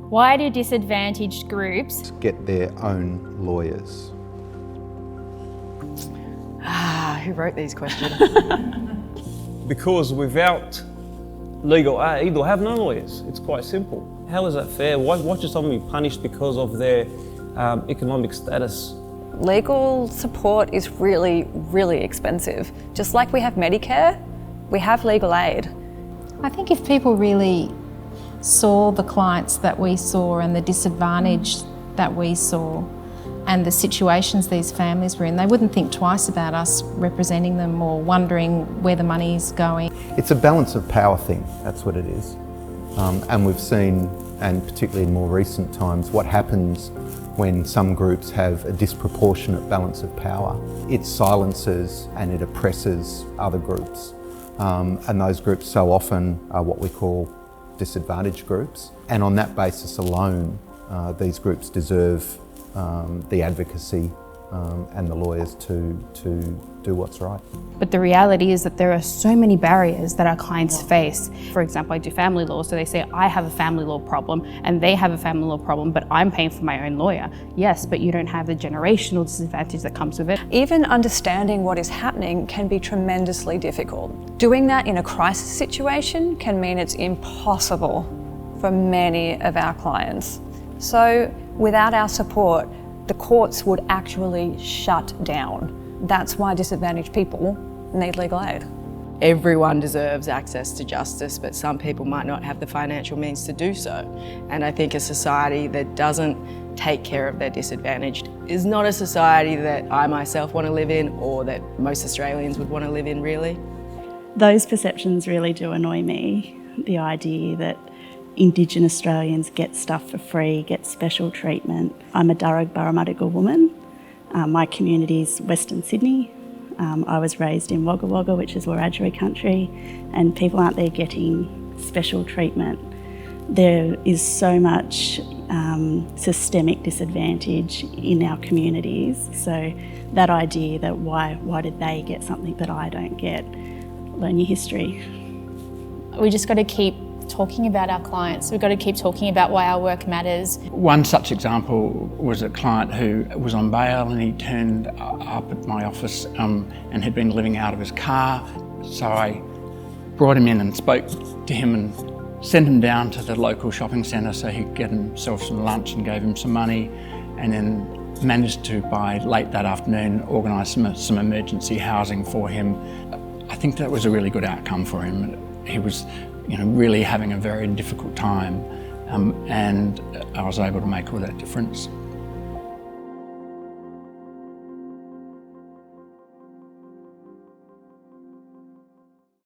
Why do disadvantaged groups get their own lawyers? Who wrote these questions? Because without legal aid, they'll have no lawyers. It's quite simple. How is that fair? Why should someone be punished because of their economic status? Legal support is really, really expensive. Just like we have Medicare, we have legal aid. I think if people really saw the clients that we saw and the disadvantage that we saw and the situations these families were in, they wouldn't think twice about us representing them or wondering where the money's going. It's a balance of power thing, that's what it is. And we've seen, and particularly in more recent times, what happens when some groups have a disproportionate balance of power. It silences and it oppresses other groups. And those groups so often are what we call disadvantaged groups. And on that basis alone, these groups deserve the advocacy and the lawyers to do what's right. But the reality is that there are so many barriers that our clients face. For example, I do family law, so they say, I have a family law problem and they have a family law problem, but I'm paying for my own lawyer. Yes, but you don't have the generational disadvantage that comes with it. Even understanding what is happening can be tremendously difficult. Doing that in a crisis situation can mean it's impossible for many of our clients. So without our support, the courts would actually shut down. That's why disadvantaged people need legal aid. Everyone deserves access to justice, but some people might not have the financial means to do so. And I think a society that doesn't take care of their disadvantaged is not a society that I myself want to live in, or that most Australians would want to live in, really. Those perceptions really do annoy me. The idea that Indigenous Australians get stuff for free, get special treatment. I'm a Darug Barramadigal woman. My community is Western Sydney. I was raised in Wagga Wagga, which is Wiradjuri country, and people aren't there getting special treatment. There is so much systemic disadvantage in our communities. So that idea that why did they get something that I don't get? Learn your history. we just got to keep talking about our clients. We've got to keep talking about why our work matters. One such example was a client who was on bail and he turned up at my office and had been living out of his car. So I brought him in and spoke to him and sent him down to the local shopping centre so he could get himself some lunch, and gave him some money, and then managed to, by late that afternoon, organise some emergency housing for him. I think that was a really good outcome for him. He was really having a very difficult time, and I was able to make all that difference.